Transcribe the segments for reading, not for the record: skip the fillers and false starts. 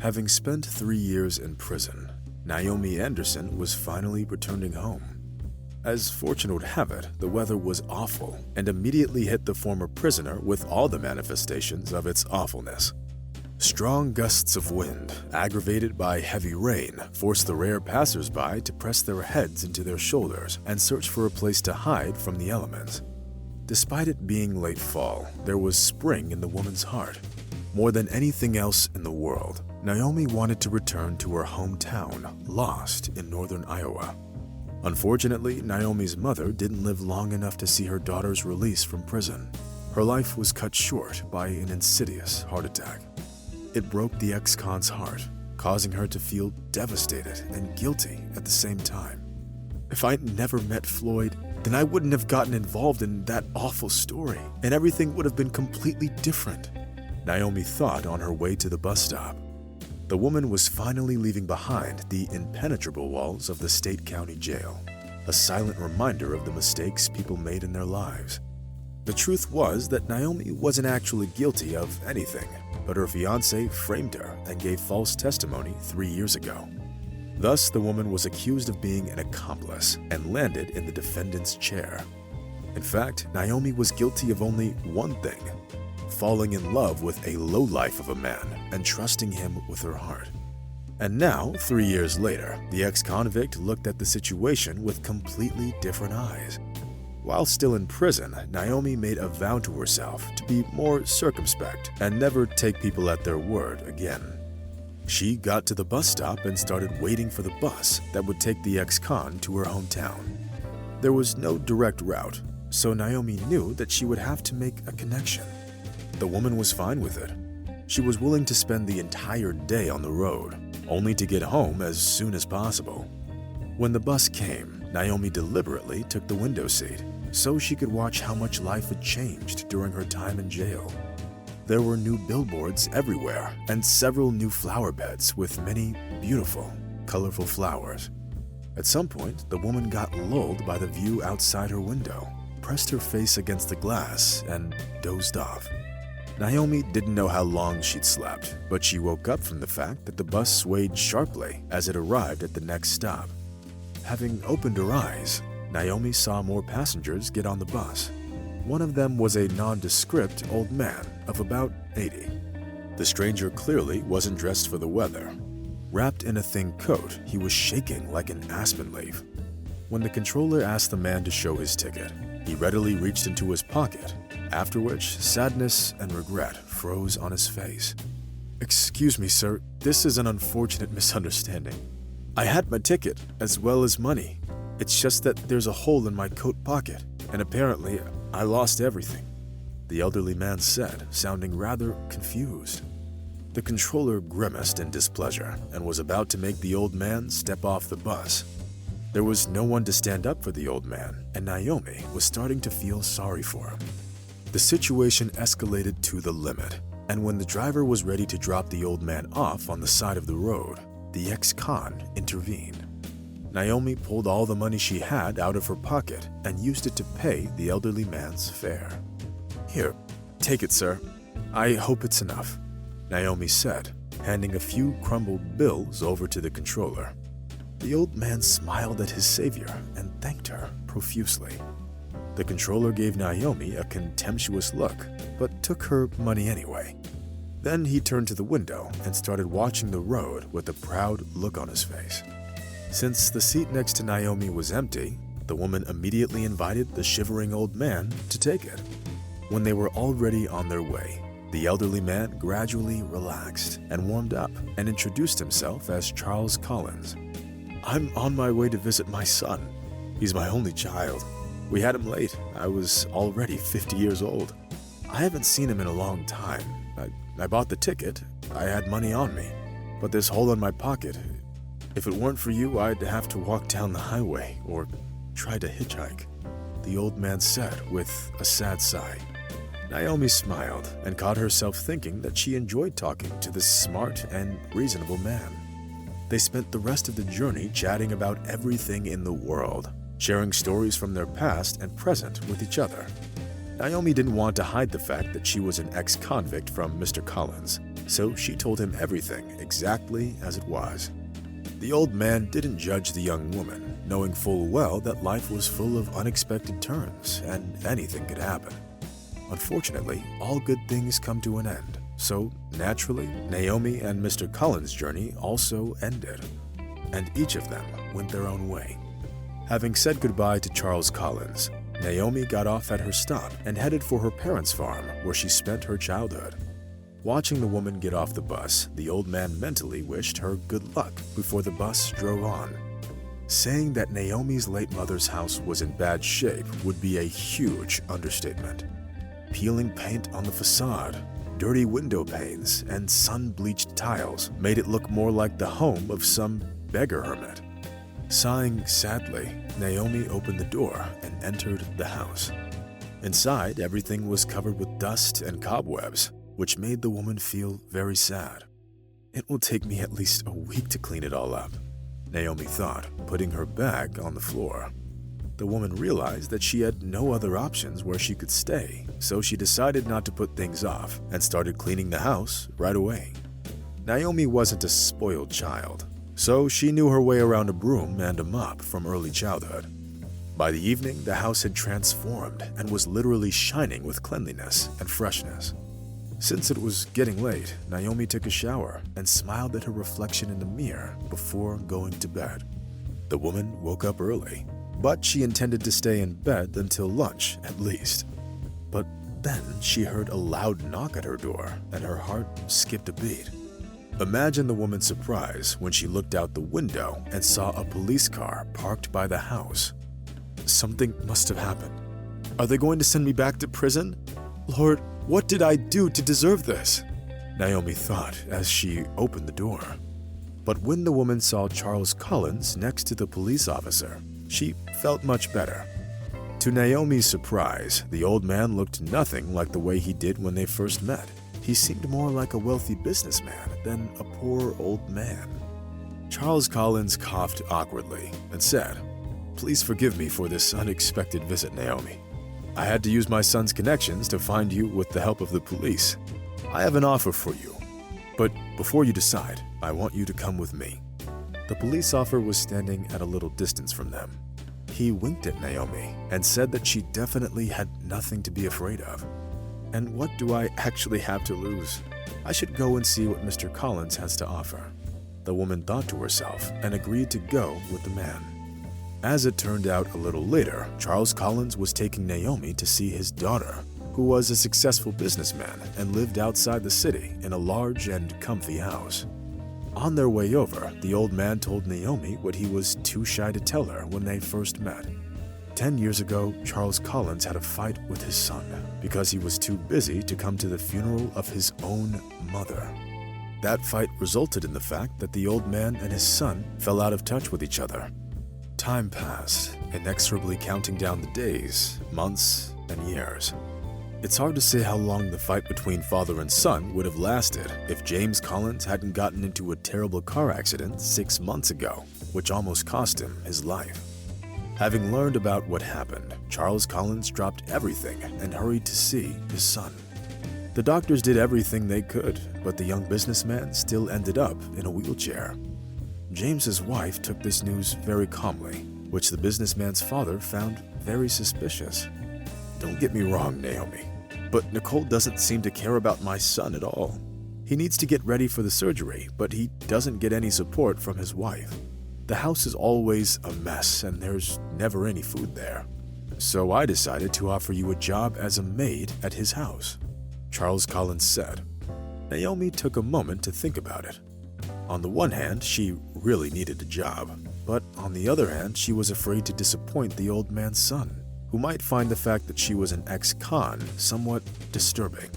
Having spent 3 years in prison, Naomi Anderson was finally returning home. As fortune would have it, the weather was awful and immediately hit the former prisoner with all the manifestations of its awfulness. Strong gusts of wind, aggravated by heavy rain, forced the rare passers-by to press their heads into their shoulders and search for a place to hide from the elements. Despite it being late fall, there was spring in the woman's heart. More than anything else in the world, Naomi wanted to return to her hometown, lost in northern Iowa. Unfortunately, Naomi's mother didn't live long enough to see her daughter's release from prison. Her life was cut short by an insidious heart attack. It broke the ex-con's heart, causing her to feel devastated and guilty at the same time. If I'd never met Floyd, then I wouldn't have gotten involved in that awful story, and everything would have been completely different, Naomi thought on her way to the bus stop. The woman was finally leaving behind the impenetrable walls of the state county jail, a silent reminder of the mistakes people made in their lives. The truth was that Naomi wasn't actually guilty of anything, but her fiancé framed her and gave false testimony 3 years ago. Thus, the woman was accused of being an accomplice and landed in the defendant's chair. In fact, Naomi was guilty of only one thing: falling in love with a lowlife of a man and trusting him with her heart. And now, 3 years later, the ex-convict looked at the situation with completely different eyes. While still in prison, Naomi made a vow to herself to be more circumspect and never take people at their word again. She got to the bus stop and started waiting for the bus that would take the ex-con to her hometown. There was no direct route, so Naomi knew that she would have to make a connection. The woman was fine with it. She was willing to spend the entire day on the road, only to get home as soon as possible. When the bus came, Naomi deliberately took the window seat so she could watch how much life had changed during her time in jail. There were new billboards everywhere and several new flower beds with many beautiful, colorful flowers. At some point, the woman got lulled by the view outside her window, pressed her face against the glass, and dozed off. Naomi didn't know how long she'd slept, but she woke up from the fact that the bus swayed sharply as it arrived at the next stop. Having opened her eyes, Naomi saw more passengers get on the bus. One of them was a nondescript old man of about 80. The stranger clearly wasn't dressed for the weather. Wrapped in a thin coat, he was shaking like an aspen leaf. When the controller asked the man to show his ticket, he readily reached into his pocket, after which sadness and regret froze on his face. "Excuse me, sir, this is an unfortunate misunderstanding. I had my ticket as well as money. It's just that there's a hole in my coat pocket, and apparently I lost everything," the elderly man said, sounding rather confused. The controller grimaced in displeasure and was about to make the old man step off the bus. There was no one to stand up for the old man, and Naomi was starting to feel sorry for him. The situation escalated to the limit, and when the driver was ready to drop the old man off on the side of the road, the ex-con intervened. Naomi pulled all the money she had out of her pocket and used it to pay the elderly man's fare. "Here, take it, sir. I hope it's enough," Naomi said, handing a few crumbled bills over to the controller. The old man smiled at his savior and thanked her profusely. The controller gave Naomi a contemptuous look, but took her money anyway. Then he turned to the window and started watching the road with a proud look on his face. Since the seat next to Naomi was empty, the woman immediately invited the shivering old man to take it. When they were already on their way, the elderly man gradually relaxed and warmed up and introduced himself as Charles Collins. "I'm on my way to visit my son. He's my only child. We had him late. I was already 50 years old. I haven't seen him in a long time. I bought the ticket. I had money on me. But this hole in my pocket, if it weren't for you, I'd have to walk down the highway or try to hitchhike," the old man said with a sad sigh. Naomi smiled and caught herself thinking that she enjoyed talking to this smart and reasonable man. They spent the rest of the journey chatting about everything in the world, sharing stories from their past and present with each other. Naomi didn't want to hide the fact that she was an ex-convict from Mr. Collins, so she told him everything exactly as it was. The old man didn't judge the young woman, knowing full well that life was full of unexpected turns and anything could happen. Unfortunately, all good things come to an end, so naturally, Naomi and Mr. Collins' journey also ended, and each of them went their own way. Having said goodbye to Charles Collins, Naomi got off at her stop and headed for her parents' farm where she spent her childhood. Watching the woman get off the bus, the old man mentally wished her good luck before the bus drove on. Saying that Naomi's late mother's house was in bad shape would be a huge understatement. Peeling paint on the facade, dirty window panes, and sun-bleached tiles made it look more like the home of some beggar hermit. Sighing sadly, Naomi opened the door and entered the house. Inside, everything was covered with dust and cobwebs, which made the woman feel very sad. "It will take me at least a week to clean it all up," Naomi thought, putting her bag on the floor. The woman realized that she had no other options where she could stay, so she decided not to put things off and started cleaning the house right away. Naomi wasn't a spoiled child, so she knew her way around a broom and a mop from early childhood. By the evening, the house had transformed and was literally shining with cleanliness and freshness. Since it was getting late, Naomi took a shower and smiled at her reflection in the mirror before going to bed. The woman woke up early, but she intended to stay in bed until lunch at least. But then she heard a loud knock at her door and her heart skipped a beat. Imagine the woman's surprise when she looked out the window and saw a police car parked by the house. Something must have happened. Are they going to send me back to prison? Lord, what did I do to deserve this? Naomi thought as she opened the door. But when the woman saw Charles Collins next to the police officer, she felt much better. To Naomi's surprise, the old man looked nothing like the way he did when they first met. He seemed more like a wealthy businessman than a poor old man. Charles Collins coughed awkwardly and said, "Please forgive me for this unexpected visit, Naomi. I had to use my son's connections to find you with the help of the police. I have an offer for you, but before you decide, I want you to come with me." The police officer was standing at a little distance from them. He winked at Naomi and said that she definitely had nothing to be afraid of. And what do I actually have to lose? I should go and see what Mr. Collins has to offer. The woman thought to herself and agreed to go with the man. As it turned out a little later, Charles Collins was taking Naomi to see his daughter, who was a successful businessman and lived outside the city in a large and comfy house. On their way over, the old man told Naomi what he was too shy to tell her when they first met. 10 years ago, Charles Collins had a fight with his son because he was too busy to come to the funeral of his own mother. That fight resulted in the fact that the old man and his son fell out of touch with each other. Time passed, inexorably counting down the days, months, and years. It's hard to say how long the fight between father and son would have lasted if James Collins hadn't gotten into a terrible car accident 6 months ago, which almost cost him his life. Having learned about what happened, Charles Collins dropped everything and hurried to see his son. The doctors did everything they could, but the young businessman still ended up in a wheelchair. James's wife took this news very calmly, which the businessman's father found very suspicious. Don't get me wrong, Naomi, but Nicole doesn't seem to care about my son at all. He needs to get ready for the surgery, but he doesn't get any support from his wife. The house is always a mess and there's never any food there. So I decided to offer you a job as a maid at his house, Charles Collins said. Naomi took a moment to think about it. On the one hand, she really needed a job, but on the other hand, she was afraid to disappoint the old man's son, who might find the fact that she was an ex-con somewhat disturbing.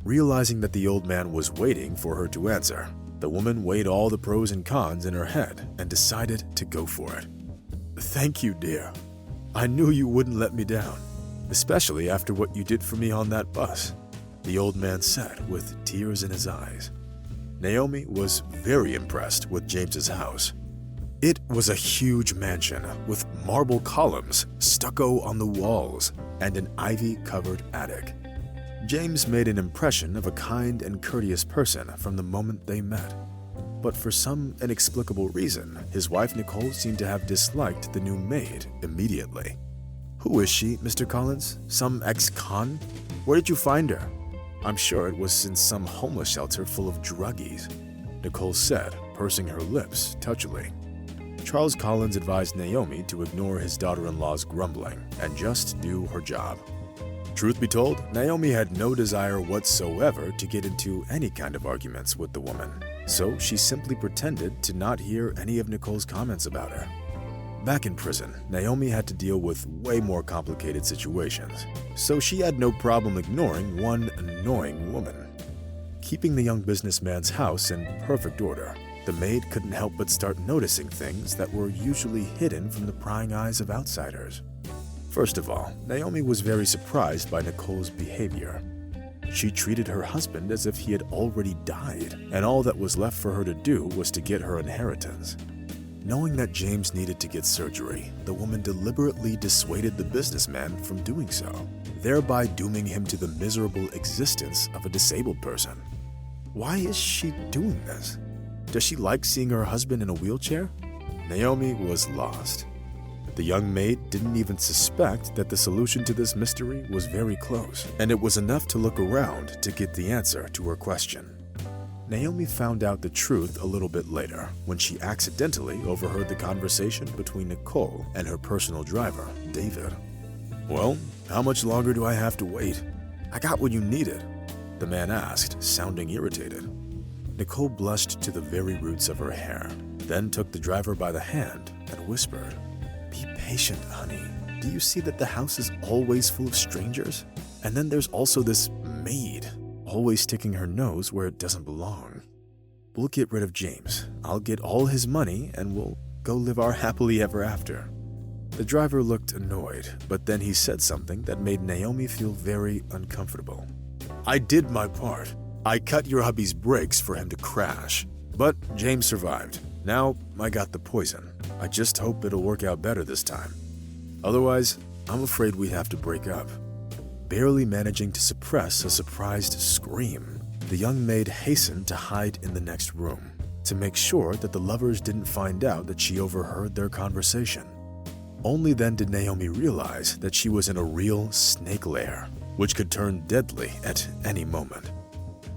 Realizing that the old man was waiting for her to answer, the woman weighed all the pros and cons in her head and decided to go for it. "Thank you, dear. I knew you wouldn't let me down, especially after what you did for me on that bus," the old man said with tears in his eyes. Naomi was very impressed with James's house. It was a huge mansion with marble columns, stucco on the walls, and an ivy-covered attic. James made an impression of a kind and courteous person from the moment they met. But for some inexplicable reason, his wife Nicole seemed to have disliked the new maid immediately. "Who is she, Mr. Collins? Some ex-con? Where did you find her?" "I'm sure it was in some homeless shelter full of druggies," Nicole said, pursing her lips touchily. Charles Collins advised Naomi to ignore his daughter-in-law's grumbling and just do her job. Truth be told, Naomi had no desire whatsoever to get into any kind of arguments with the woman, so she simply pretended to not hear any of Nicole's comments about her. Back in prison, Naomi had to deal with way more complicated situations, so she had no problem ignoring one annoying woman. Keeping the young businessman's house in perfect order, the maid couldn't help but start noticing things that were usually hidden from the prying eyes of outsiders. First of all, Naomi was very surprised by Nicole's behavior. She treated her husband as if he had already died, and all that was left for her to do was to get her inheritance. Knowing that James needed to get surgery, the woman deliberately dissuaded the businessman from doing so, thereby dooming him to the miserable existence of a disabled person. Why is she doing this? Does she like seeing her husband in a wheelchair? Naomi was lost. The young maid didn't even suspect that the solution to this mystery was very close, and it was enough to look around to get the answer to her question. Naomi found out the truth a little bit later when she accidentally overheard the conversation between Nicole and her personal driver, David. "Well, how much longer do I have to wait? I got what you needed," the man asked, sounding irritated. Nicole blushed to the very roots of her hair, then took the driver by the hand and whispered, "Be patient, honey. Do you see that the house is always full of strangers? And then there's also this maid, always sticking her nose where it doesn't belong. We'll get rid of James. I'll get all his money and we'll go live our happily ever after." The driver looked annoyed, but then he said something that made Naomi feel very uncomfortable. "I did my part. I cut your hubby's brakes for him to crash. But James survived. Now I got the poison. I just hope it'll work out better this time. Otherwise, I'm afraid we have to break up." Barely managing to suppress a surprised scream, the young maid hastened to hide in the next room to make sure that the lovers didn't find out that she overheard their conversation. Only then did Naomi realize that she was in a real snake lair, which could turn deadly at any moment.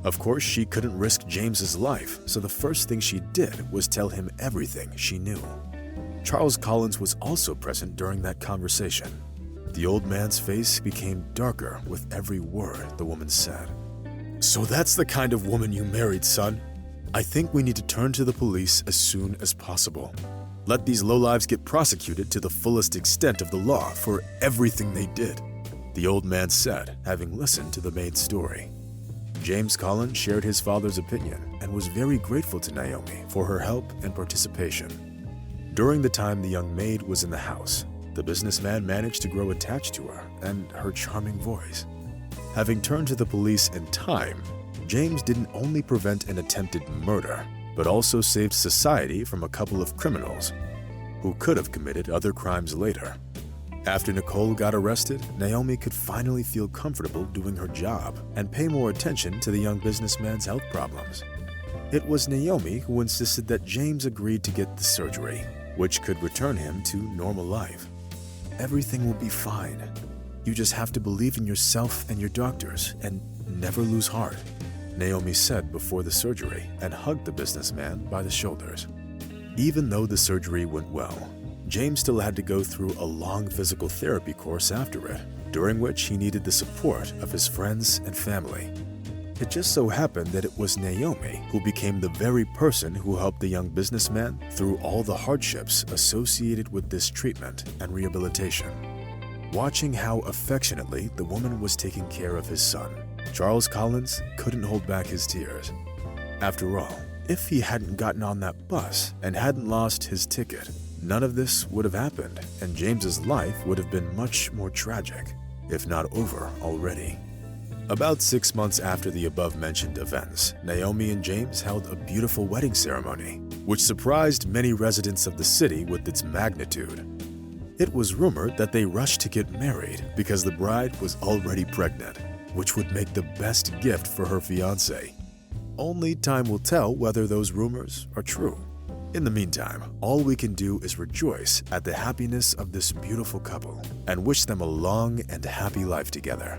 Of course, she couldn't risk James's life, so the first thing she did was tell him everything she knew. Charles Collins was also present during that conversation. The old man's face became darker with every word the woman said. "So that's the kind of woman you married, son. I think we need to turn to the police as soon as possible. Let these lowlives get prosecuted to the fullest extent of the law for everything they did," the old man said, having listened to the maid's story. James Collins shared his father's opinion and was very grateful to Naomi for her help and participation. During the time the young maid was in the house, the businessman managed to grow attached to her and her charming voice. Having turned to the police in time, James didn't only prevent an attempted murder, but also saved society from a couple of criminals who could have committed other crimes later. After Nicole got arrested, Naomi could finally feel comfortable doing her job and pay more attention to the young businessman's health problems. It was Naomi who insisted that James agreed to get the surgery, which could return him to normal life. "Everything will be fine. You just have to believe in yourself and your doctors and never lose heart," Naomi said before the surgery and hugged the businessman by the shoulders. Even though the surgery went well, James still had to go through a long physical therapy course after it, during which he needed the support of his friends and family. It just so happened that it was Naomi who became the very person who helped the young businessman through all the hardships associated with this treatment and rehabilitation. Watching how affectionately the woman was taking care of his son, Charles Collins couldn't hold back his tears. After all, if he hadn't gotten on that bus and hadn't lost his ticket, none of this would have happened, and James's life would have been much more tragic, if not over already. About 6 months after the above-mentioned events, Naomi and James held a beautiful wedding ceremony, which surprised many residents of the city with its magnitude. It was rumored that they rushed to get married because the bride was already pregnant. which would make the best gift for her fiancé. Only time will tell whether those rumors are true. In the meantime, all we can do is rejoice at the happiness of this beautiful couple and wish them a long and happy life together.